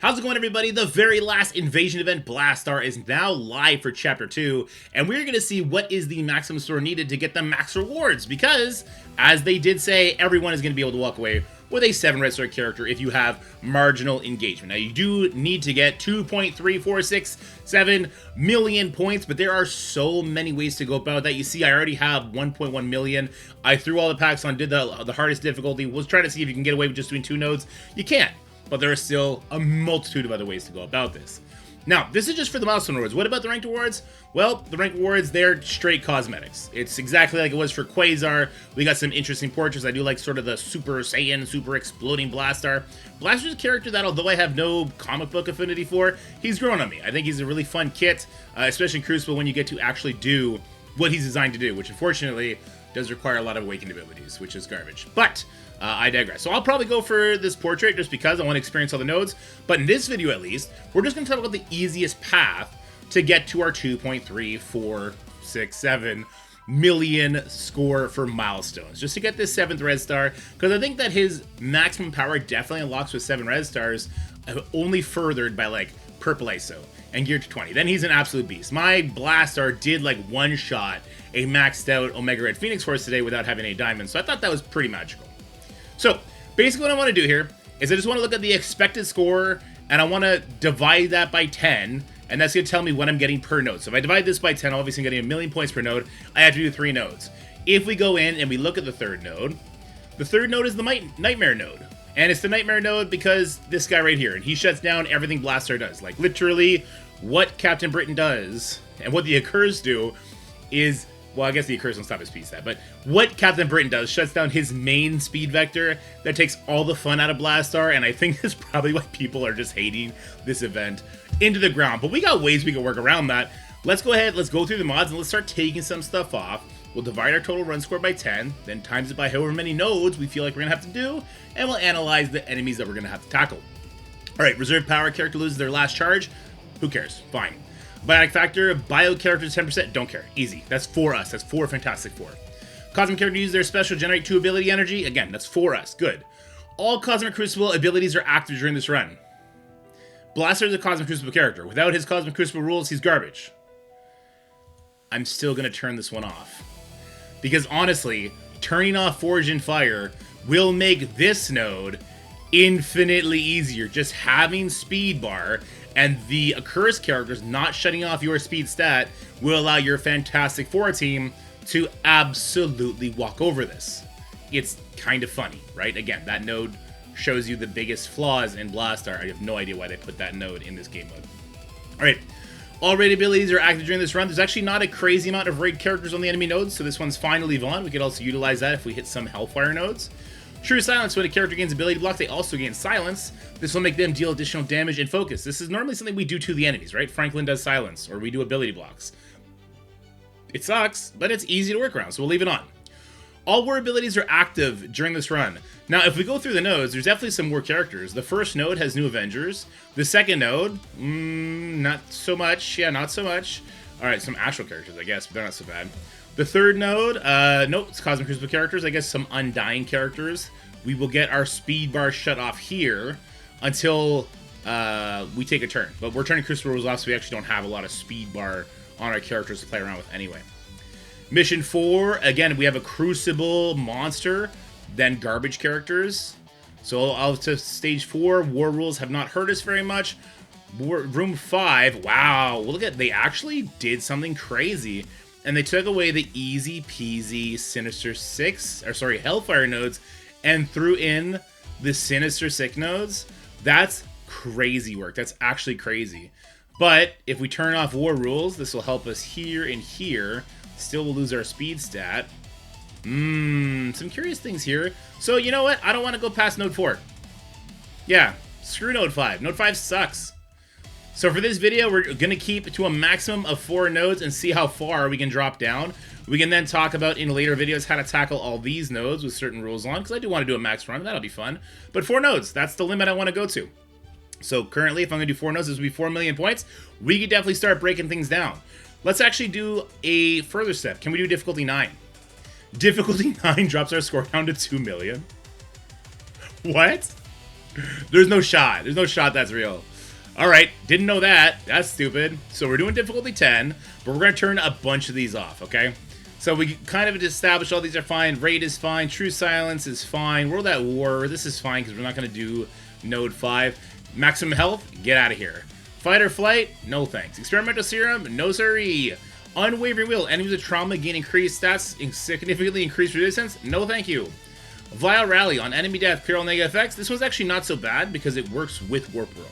How's it going, everybody? The very last invasion event, Blastaar, is now live for Chapter 2, and we're going to see what is the maximum score needed to get the max rewards, because, as they did say, everyone is going to be able to walk away with a 7 red star character if you have marginal engagement. Now, you do need to get 2.3467 million points, but there are so many ways to go about that. You see, I already have 1.1 million. I threw all the packs on, did the hardest difficulty, was trying to see if you can get away with just doing 2 nodes. You can't. But there are still a multitude of other ways to go about this. Now, this is just for the milestone rewards. What about the ranked rewards? Well, the ranked rewards, they're straight cosmetics. It's exactly like it was for Quasar. We got some interesting portraits. I do like sort of the Super Saiyan, Super Exploding Blastaar. Blastaar's a character that, although I have no comic book affinity for, he's grown on me. I think he's a really fun kit, especially in Crucible when you get to actually do what he's designed to do, which unfortunately does require a lot of awakened abilities, which is garbage. But I digress. So I'll probably go for this portrait just because I want to experience all the nodes. But in this video, at least, we're just going to talk about the easiest path to get to our 2.3467 million score for milestones, just to get this 7th red star, because I think that his maximum power definitely unlocks with 7 red stars, only furthered by like purple ISO and geared to 20. Then he's an absolute beast. My Blastaar did like one-shot a maxed out Omega Red Phoenix Force today without having any diamonds, so I thought that was pretty magical. So basically what I want to do here is I just want to look at the expected score, and I want to divide that by 10, and that's going to tell me what I'm getting per node. So if I divide this by 10, obviously I'm getting 1,000,000 points per node. I have to do 3 nodes. If we go in and we look at the third node is the Nightmare node. And it's the Nightmare node because this guy right here, and he shuts down everything Blastaar does. Like literally what Captain Britain does and what the Occurs do is, well, I guess the Occurs don't stop his speed stat, but what Captain Britain does shuts down his main speed vector that takes all the fun out of Blastaar, and I think that's probably why people are just hating this event into the ground. But we got ways we can work around that. Let's go ahead, let's go through the mods, and let's start taking some stuff off. We'll divide our total run score by 10, then times it by however many nodes we feel like we're going to have to do, and we'll analyze the enemies that we're going to have to tackle. Alright, reserve power character loses their last charge. Who cares? Fine. Biotic factor, bio characters 10%, don't care. Easy. That's for us. That's for Fantastic Four. Cosmic character use their special generate 2 ability energy. Again, that's for us. Good. All Cosmic Crucible abilities are active during this run. Blastaar is a Cosmic Crucible character. Without his Cosmic Crucible rules, he's garbage. I'm still going to turn this one off. Because honestly, turning off Forge and Fire will make this node infinitely easier. Just having speed bar and the Accursed characters not shutting off your speed stat will allow your Fantastic Four team to absolutely walk over this. It's kind of funny, right? Again, that node shows you the biggest flaws in Blastaar. I have no idea why they put that node in this game mode. Alright, all raid abilities are active during this run. There's actually not a crazy amount of raid characters on the enemy nodes, so this one's fine to leave on. We could also utilize that if we hit some Hellfire nodes. True Silence, when a character gains ability block, they also gain Silence. This will make them deal additional damage and focus. This is normally something we do to the enemies, right? Franklin does Silence, or we do ability blocks. It sucks, but it's easy to work around, so we'll leave it on. All war abilities are active during this run. Now, if we go through the nodes, there's definitely some more characters. The first node has new Avengers. The second node, not so much. Yeah, not so much. Alright, some Astral characters, I guess, but they're not so bad. The third node, nope, it's Cosmic Crucible characters. I guess some Undying characters. We will get our speed bar shut off here until we take a turn. But we're turning Crucible rules off, so we actually don't have a lot of speed bar on our characters to play around with anyway. Mission 4, again, we have a Crucible monster, then garbage characters. So out to stage 4, war rules have not hurt us very much. Room 5, wow, look at, they actually did something crazy. And they took away the easy peasy Sinister 6, or sorry, Hellfire nodes, and threw in the Sinister 6 nodes. That's crazy work. That's actually crazy. But if we turn off war rules, this will help us here and here. Still will lose our speed stat. Some curious things here. So you know what? I don't want to go past node 4. Yeah, screw node 5. Node 5 sucks. So for this video, we're going to keep to a maximum of 4 nodes and see how far we can drop down. We can then talk about in later videos how to tackle all these nodes with certain rules on, because I do want to do a max run. That'll be fun. But 4 nodes, that's the limit I want to go to. So currently, if I'm going to do 4 nodes, this will be 4 million points. We could definitely start breaking things down. Let's actually do a further step. Can we do difficulty 9? Difficulty 9 drops our score down to 2 million. What? There's no shot. There's no shot that's real. Alright, didn't know that. That's stupid. So we're doing difficulty 10, but we're going to turn a bunch of these off, okay? So we kind of established all these are fine. Raid is fine. True Silence is fine. World at War, this is fine because we're not going to do Node 5. Maximum Health, get out of here. Fight or Flight, no thanks. Experimental Serum, no siree. Unwavering Will, enemies with trauma gain increased stats, significantly increased resistance, no thank you. Vile Rally, on enemy death, clear all negative effects. This one's actually not so bad because it works with Warp World.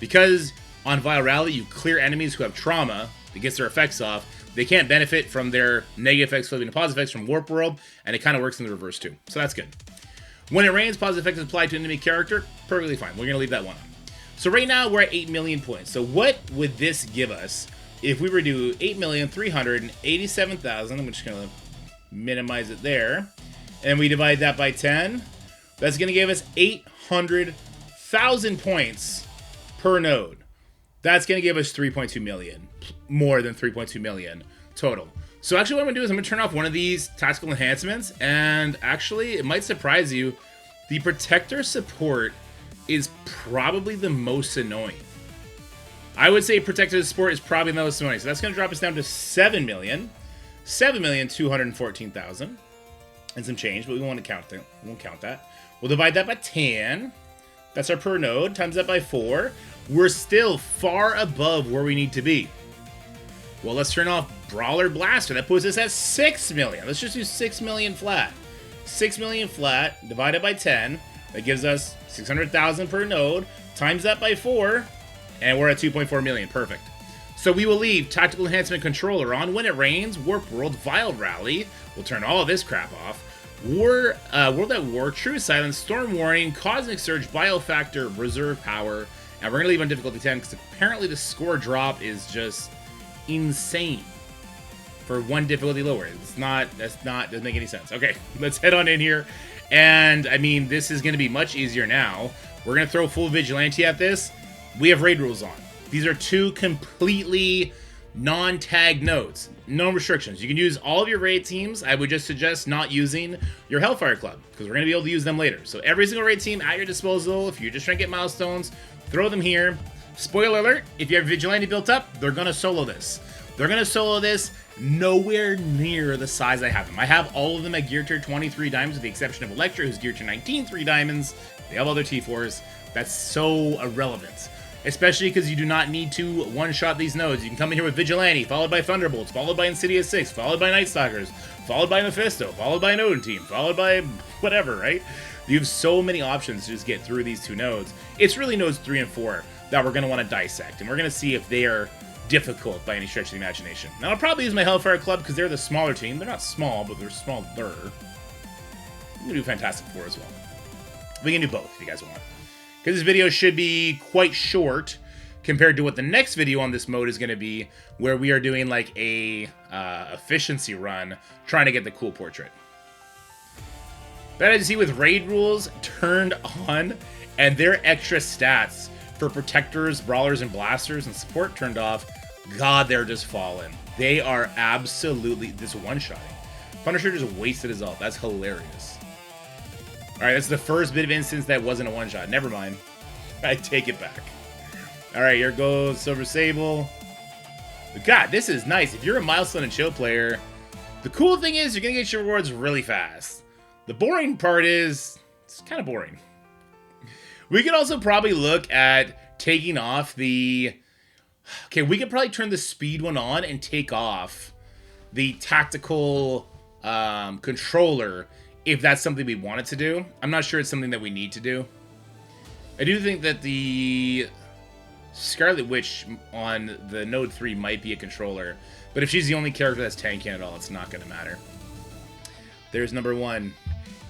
Because on Vile Rally, you clear enemies who have trauma that gets their effects off. They can't benefit from their negative effects flipping to positive effects from Warp World, and it kind of works in the reverse too. So that's good. When it rains, positive effects applied to an enemy character, perfectly fine. We're going to leave that one on. So right now, we're at 8 million points. So what would this give us if we were to do 8,387,000? I'm just going to minimize it there. And we divide that by 10. That's going to give us 800,000 points per node. That's going to give us 3.2 million. More than 3.2 million total. So actually what I'm going to do is I'm going to turn off one of these tactical enhancements. And actually, it might surprise you, the Protector support is probably the most annoying. I would say Protector support is probably the most annoying. So that's going to drop us down to 7 million. 7,214,000. And some change, but we won't count that. We won't count that. We'll divide that by 10. That's our per node. Times that by 4. We're still far above where we need to be. Well, let's turn off Brawler Blaster. That puts us at 6 million. Let's just do 6 million flat. 6 million flat divided by 10. That gives us 600,000 per node. Times that by 4. And we're at 2.4 million. Perfect. So we will leave Tactical Enhancement Controller on. When it rains, Warp World, Vile Rally. We'll turn all of this crap off. World at War, True Silence, Storm Warning, Cosmic Surge, Biofactor, Reserve Power. And we're going to leave on difficulty 10 because apparently the score drop is just insane for one difficulty lower. Doesn't make any sense. Okay, let's head on in here. And I mean, this is going to be much easier now. We're going to throw full Vigilante at this. We have raid rules on. These are two completely non-tagged nodes. No restrictions. You can use all of your raid teams. I would just suggest not using your Hellfire Club because we're going to be able to use them later. So every single raid team at your disposal. If you're just trying to get milestones, throw them here. Spoiler alert, if you have Vigilante built up, they're going to solo this. They're going to solo this nowhere near the size I have them. I have all of them at gear tier 23 diamonds with the exception of Electra, who's gear tier 19 3 diamonds. They have other T4s. That's so irrelevant. Especially because you do not need to one-shot these nodes. You can come in here with Vigilante, followed by Thunderbolts, followed by Insidious 6, followed by Night Stalkers, followed by Mephisto, followed by an Odin team, followed by whatever, right? You have so many options to just get through these two nodes. It's really nodes 3 and 4 that we're going to want to dissect, and we're going to see if they are difficult by any stretch of the imagination. Now, I'll probably use my Hellfire Club because they're the smaller team. They're not small, but they're smaller. We can do Fantastic Four as well. We can do both if you guys want. Because this video should be quite short compared to what the next video on this mode is going to be, where we are doing like a efficiency run, trying to get the cool portrait. But as you see with raid rules turned on, and their extra stats for protectors, brawlers, and blasters, and support turned off, God, they're just falling. They are absolutely this one-shotting. Punisher just wasted his ult. That's hilarious. Alright, that's the first bit of instance that wasn't a one-shot. Never mind. I take it back. Alright, here goes Silver Sable. But God, this is nice. If you're a Milestone and Chill player, the cool thing is you're going to get your rewards really fast. The boring part is, it's kind of boring. We could also probably look at taking off the... Okay, we could probably turn the speed one on and take off the tactical controller if that's something we wanted to do. I'm not sure it's something that we need to do. I do think that the Scarlet Witch on the Node 3 might be a controller, but if she's the only character that's tanking at all, it's not going to matter. There's number 1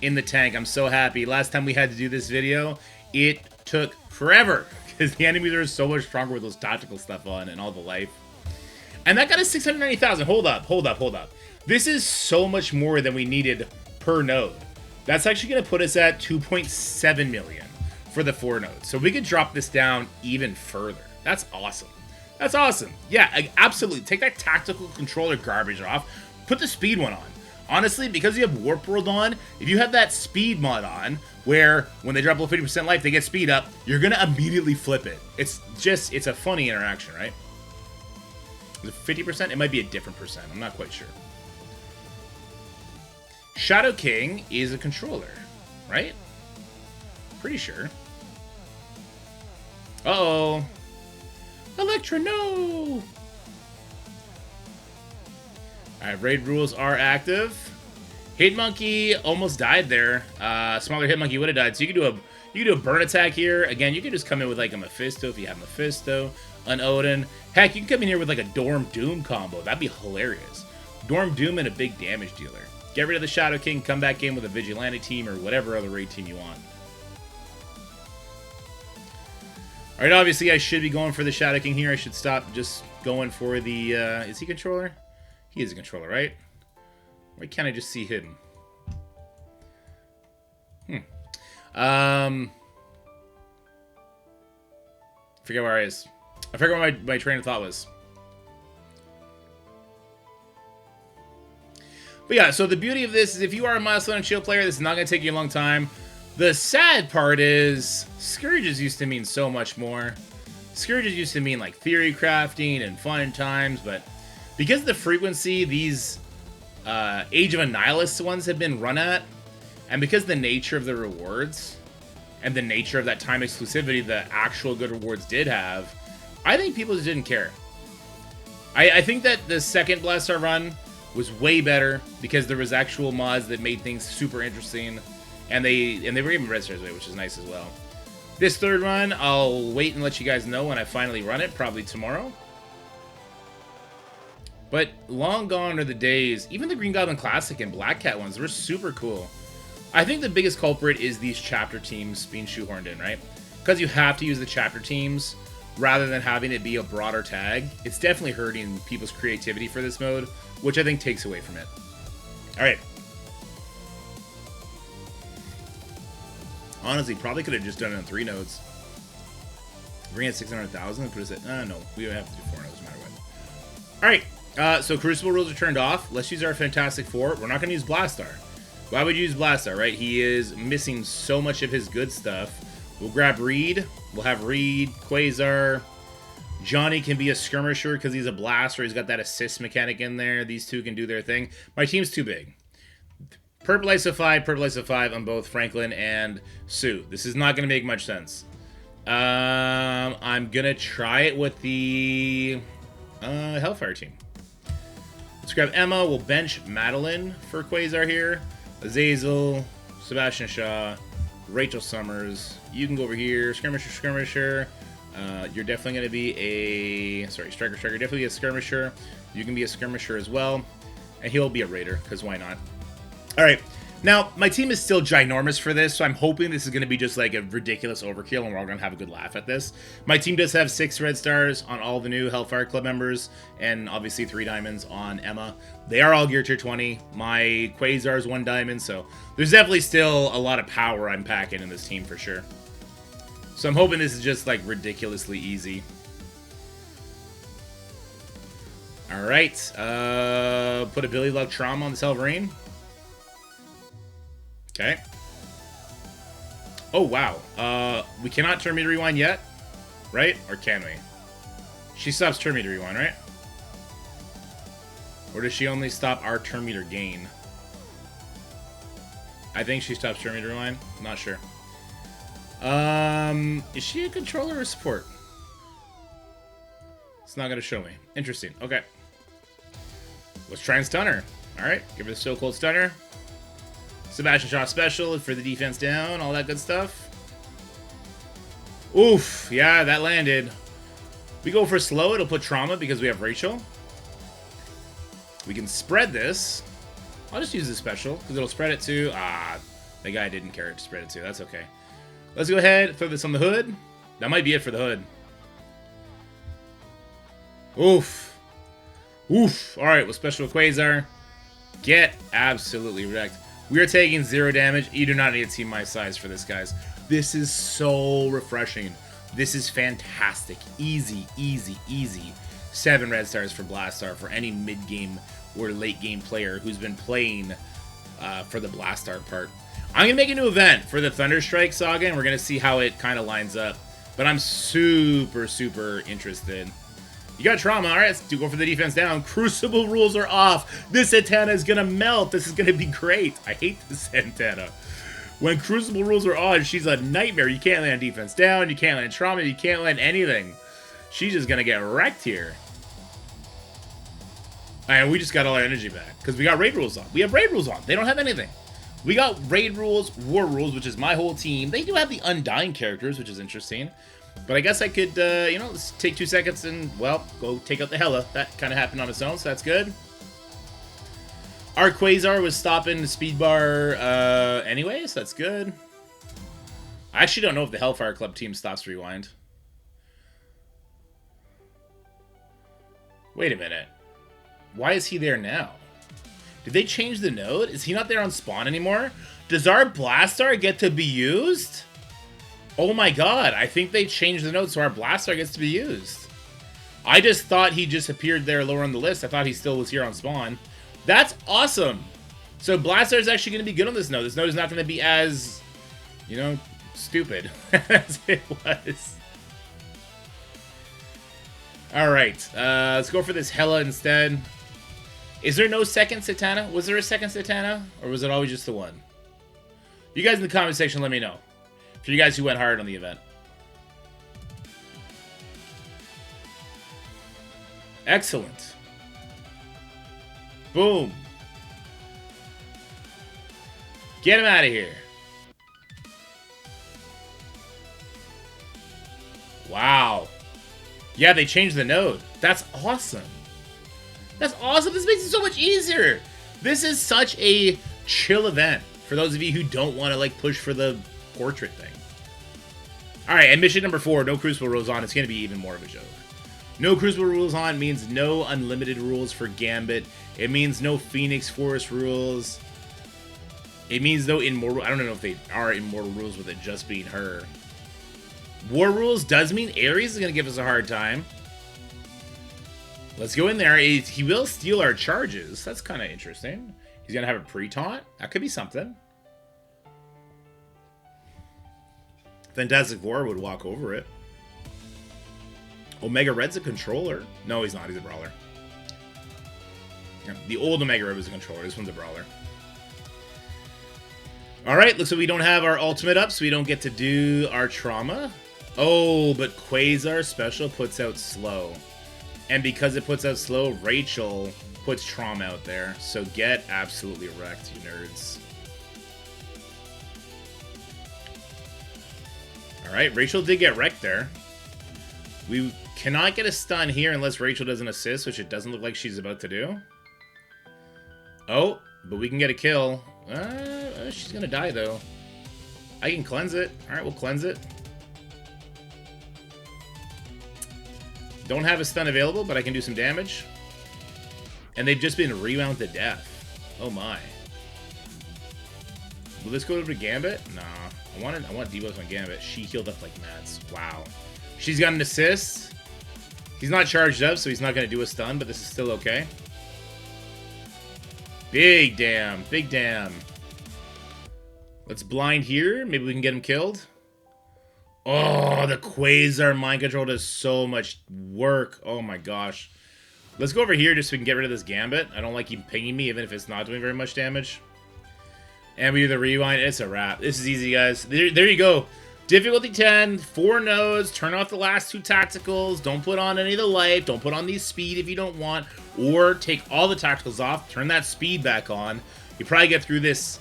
in the tank. I'm so happy. Last time we had to do this video, it took forever because the enemies are so much stronger with those tactical stuff on and all the life. And that got us 690,000. Hold up. This is so much more than we needed per node. That's actually going to put us at 2.7 million for the 4 nodes. So we could drop this down even further. That's awesome. That's awesome. Yeah, absolutely. Take that tactical controller garbage off. Put the speed one on. Honestly, because you have Warp World on, if you have that speed mod on, where when they drop below 50% life, they get speed up, you're going to immediately flip it. It's a funny interaction, right? Is it 50%? It might be a different percent. I'm not quite sure. Shadow King is a controller, right? Pretty sure. Uh-oh. Electra, no! Alright, raid rules are active. Hitmonkey almost died there. Smaller Hitmonkey would have died. So you can do a burn attack here. Again, you can just come in with like a Mephisto if you have Mephisto, an Odin. Heck, you can come in here with like a Dorm Doom combo. That'd be hilarious. Dorm Doom and a big damage dealer. Get rid of the Shadow King, come back in with a Vigilante team or whatever other raid team you want. Alright, obviously I should be going for the Shadow King here. I should stop just going for the... is he controller? He is a controller, right? Why can't I just see him? Forget where I is. I forget what my train of thought was. But yeah, so the beauty of this is if you are a Milestone and Shield player, this is not going to take you a long time. The sad part is, Scourges used to mean so much more. Scourges used to mean like theory crafting and fun times, but because of the frequency these Age of Annihilus ones have been run at, and because the nature of the rewards, and the nature of that time exclusivity the actual good rewards did have, I think people just didn't care. I think that the second Blastaar run was way better because there was actual mods that made things super interesting, and they were even red stars away, which is nice as well. This third run, I'll wait and let you guys know when I finally run it, probably tomorrow. But long gone are the days, even the Green Goblin Classic and Black Cat ones were super cool. I think the biggest culprit is these chapter teams being shoehorned in, right? Because you have to use the chapter teams rather than having it be a broader tag. It's definitely hurting people's creativity for this mode, which I think takes away from it. Alright. Honestly, probably could have just done it on 3 nodes. Bring it 600,000 and put us at... no, we don't have to do 4 nodes no matter what. Alright, so Crucible rules are turned off. Let's use our Fantastic Four. We're not going to use Blastaar. Why would you use Blastaar, right? He is missing so much of his good stuff. We'll grab Reed. We'll have Reed, Quasar. Johnny can be a skirmisher because he's a blaster. He's got that assist mechanic in there. These two can do their thing. My team's too big. Purple ISO 5 on both Franklin and Sue. This is not going to make much sense. I'm going to try it with the Hellfire team. Let's grab Emma. We'll bench Madeline for Quasar here. Azazel, Sebastian Shaw, Rachel Summers. You can go over here. Skirmisher. You're definitely going to be a... Sorry, Striker. Definitely a Skirmisher. You can be a Skirmisher as well. And he'll be a Raider, because why not? Alright. Now, my team is still ginormous for this, so I'm hoping this is going to be just like a ridiculous overkill, and we're all going to have a good laugh at this. My team does have 6 red stars on all the new Hellfire Club members, and obviously 3 diamonds on Emma. They are all gear tier 20. My Quasar is 1 diamond, so there's definitely still a lot of power I'm packing in this team for sure. So I'm hoping this is just like ridiculously easy. Alright, put a Billy Luck Trauma on the Selvarine. Okay. Oh, wow. We cannot turn meter rewind yet, right? Or can we? She stops turn meter rewind, right? Or does she only stop our turn meter gain? I think she stops turn meter rewind. Not sure. Is she a controller or support? It's not going to show me. Interesting. Okay. Let's try and stun her. Alright. Give her the Still Cold Stunner. Sebastian Shaw special for the defense down, all that good stuff. Oof, yeah, that landed. We go for slow, it'll put trauma because we have Rachel. We can spread this. I'll just use the special because it'll spread it to... the guy didn't care to spread it to. That's okay. Let's go ahead, throw this on the hood. That might be it for the hood. Oof. Oof. Alright, we'll special with Quasar. Get absolutely wrecked. We are taking 0 damage. You do not need a team my size for this, guys. This is so refreshing. This is fantastic. Easy, easy, easy. 7 red stars for Blastaar for any mid-game or late game player who's been playing for the Blastaar part. I'm going to make a new event for the Thunderstrike Saga, and we're going to see how it kind of lines up. But I'm super, super interested. You got trauma. All right, let's go for the defense down. Crucible rules are off. This Santana is going to melt. This is going to be great. I hate this Santana. When Crucible rules are on, she's a nightmare. You can't land defense down. You can't land trauma. You can't land anything. She's just going to get wrecked here. And we just got all our energy back because we got raid rules on. We have raid rules on. They don't have anything. We got raid rules, war rules, which is my whole team. They do have the Undying characters, which is interesting. But I guess I could, you know, let's take 2 seconds and, well, go take out the Hela. That kind of happened on its own, so that's good. Our Quasar was stopping the speed bar anyway, so that's good. I actually don't know if the Hellfire Club team stops rewind. Wait a minute. Why is he there now? Did they change the node? Is he not there on spawn anymore? Does our Blastaar get to be used? Oh my god, I think they changed the node so our Blastaar gets to be used. I just thought he just appeared there lower on the list. I thought he still was here on spawn. That's awesome. So Blastaar is actually going to be good on this node. This node is not going to be as, you know, stupid as it was. Alright, let's go for this Hela instead. Is there no second Satana? Was there a second Satana? Or was it always just the one? You guys in the comment section let me know. For you guys who went hard on the event. Excellent. Boom. Get him out of here. Wow. Yeah, they changed the node. That's awesome. That's awesome. This makes it so much easier. This is such a chill event for those of you who don't want to like push for the portrait thing. All right, and mission number 4, no Crucible rules on. It's going to be even more of a joke. No Crucible rules on means no unlimited rules for Gambit. It means no Phoenix Force rules. It means no immortal. I don't know if they are immortal rules with it just being her. War rules does mean Ares is going to give us a hard time. Let's go in there. He will steal our charges. That's kind of interesting. He's going to have a pre-taunt. That could be something. Fantastic Four would walk over it. Omega Red's a controller. No, he's not. He's a brawler. Yeah, the old Omega Red was a controller. This one's a brawler. Alright, looks like we don't have our ultimate up, so we don't get to do our trauma. Oh, but Quasar Special puts out slow. And because it puts out slow, Rachel puts trauma out there. So get absolutely wrecked, you nerds. Alright, Rachel did get wrecked there. We cannot get a stun here unless Rachel doesn't assist, which it doesn't look like she's about to do. Oh, but we can get a kill. She's gonna die, though. I can cleanse it. Alright, we'll cleanse it. Don't have a stun available, but I can do some damage. And they've just been rewound to death. Oh my. Will this go over to Gambit? Nah. I want debuffs on Gambit. She healed up like mads. Wow. She's got an assist. He's not charged up, so he's not going to do a stun, but this is still okay. Big damn. Big damn. Let's blind here. Maybe we can get him killed. Oh, the Quasar mind control does so much work. Oh my gosh. Let's go over here just so we can get rid of this Gambit. I don't like him pinging me, even if it's not doing very much damage. And we do the rewind. It's a wrap. This is easy, guys. There you go. Difficulty 10, 4 nodes. Turn off the last 2 tacticals. Don't put on any of the life. Don't put on the speed if you don't want. Or take all the tacticals off. Turn that speed back on. You probably get through this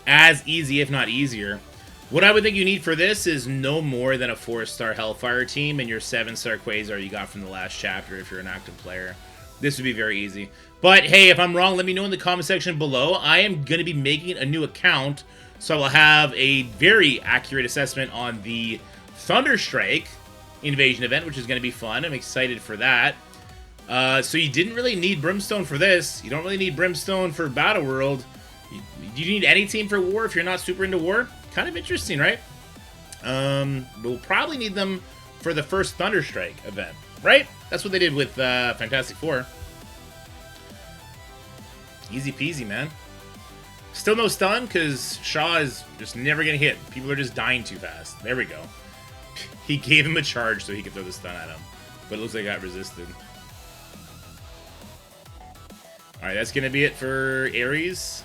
as easy, if not easier. What I would think you need for this is no more than a 4-star Hellfire team and your 7-star Quasar you got from the last chapter if you're an active player. This would be very easy. But hey, if I'm wrong, let me know in the comment section below. I am going to be making a new account, so I will have a very accurate assessment on the Thunderstrike invasion event, which is going to be fun. I'm excited for that. So you didn't really need Brimstone for this. You don't really need Brimstone for Battle World. You need any team for War if you're not super into War. Kind of interesting, right? We'll probably need them for the first Thunderstrike event, right? That's what they did with Fantastic Four. Easy peasy, man. Still no stun, because Shaw is just never getting hit. People are just dying too fast. There we go. He gave him a charge so he could throw the stun at him. But it looks like it got resisted. Alright, that's going to be it for Ares.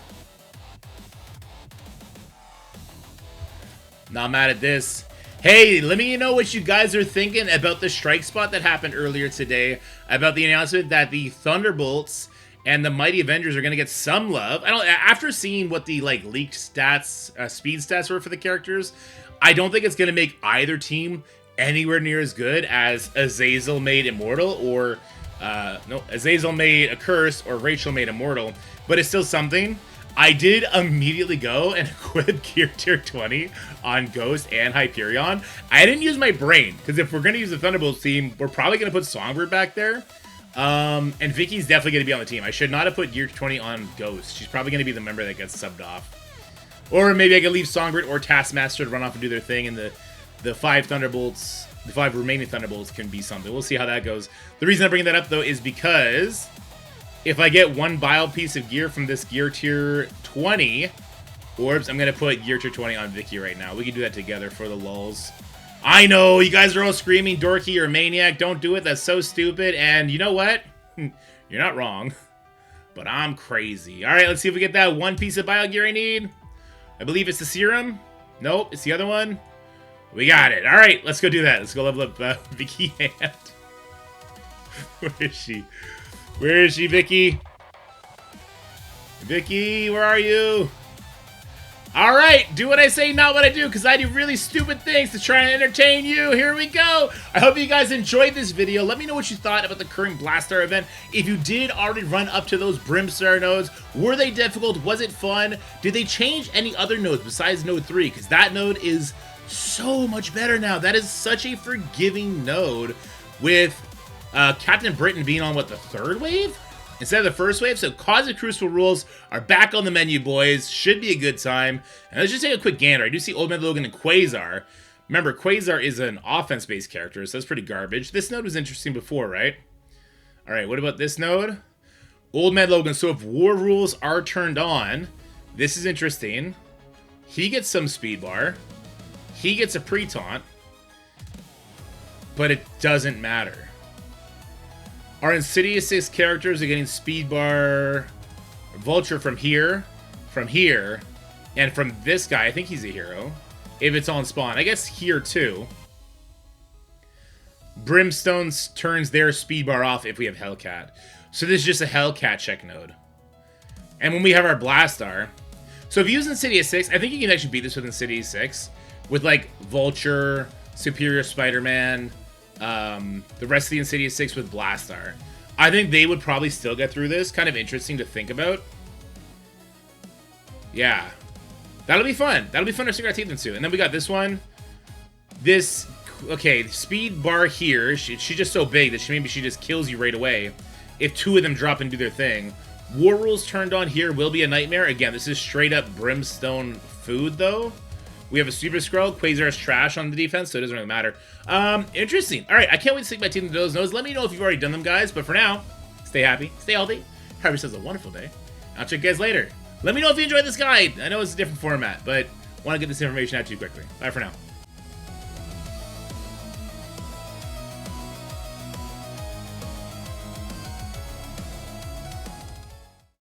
Not mad at this. Hey, let me know what you guys are thinking about the strike spot that happened earlier today. About the announcement that the Thunderbolts and the Mighty Avengers are going to get some love. After seeing what the leaked stats, speed stats were for the characters, I don't think it's going to make either team anywhere near as good as Azazel made Immortal or no, Azazel made a Curse or Rachel made Immortal, but it's still something. I did immediately go and equip Gear Tier 20 on Ghost and Hyperion. I didn't use my brain, because if we're going to use the Thunderbolts team, we're probably going to put Songbird back there. And Vicky's definitely going to be on the team. I should not have put Gear 20 on Ghost. She's probably going to be the member that gets subbed off. Or maybe I could leave Songbird or Taskmaster to run off and do their thing, and the 5 Thunderbolts, the 5 remaining Thunderbolts can be something. We'll see how that goes. The reason I'm bringing that up, though, is because if I get one bio piece of gear from this Gear Tier 20 orbs, I'm going to put Gear Tier 20 on Vicky right now. We can do that together for the lulz. I know, you guys are all screaming, Dorky, you're a maniac, don't do it, that's so stupid, and you know what? You're not wrong, but I'm crazy. Alright, let's see if we get that one piece of bio gear I need. I believe it's the serum. Nope, it's the other one. We got it. Alright, let's go do that. Let's go level up Vicky Hand. Where is she? Where is she, Vicky? Vicky, where are you? Alright, do what I say, not what I do, because I do really stupid things to try and entertain you. Here we go. I hope you guys enjoyed this video. Let me know what you thought about the current Blastaar event. If you did already run up to those Brimstar nodes, were they difficult? Was it fun? Did they change any other nodes besides node 3? Because that node is so much better now. That is such a forgiving node with Captain Britain being on, what, the 3rd wave? Instead of the 1st wave, so Cosmic Crucible rules are back on the menu, boys. Should be a good time. And let's just take a quick gander. I do see Old Man Logan and Quasar. Remember, Quasar is an offense-based character, so that's pretty garbage. This node was interesting before, right? Alright, what about this node? Old Man Logan. So if war rules are turned on, this is interesting. He gets some speed bar. He gets a pre-taunt. But it doesn't matter. Our Insidious 6 characters are getting speed bar, Vulture from here, and from this guy. I think he's a hero. If it's on spawn. I guess here too. Brimstone turns their speed bar off if we have Hellcat. So this is just a Hellcat check node. And when we have our Blastaar. So if you use Insidious 6, I think you can actually beat this with Insidious 6. With like Vulture, Superior Spider-Man, the rest of the Insidious 6 with Blastaar. I think they would probably still get through this. Kind of interesting to think about. Yeah. That'll be fun. That'll be fun to sink our teeth into. And then we got this one. This, okay, speed bar here. She's just so big that maybe she just kills you right away if 2 of them drop and do their thing. War rules turned on here will be a nightmare. Again, this is straight up Brimstone food, though. We have a Super Skrull. Quasar's trash on the defense, so it doesn't really matter. Interesting. All right, I can't wait to sink my teeth into those nodes. Let me know if you've already done them, guys. But for now, stay happy, stay healthy. Have yourselves a wonderful day. I'll check you guys later. Let me know if you enjoyed this guide. I know it's a different format, but want to get this information out to you quickly. Bye for now.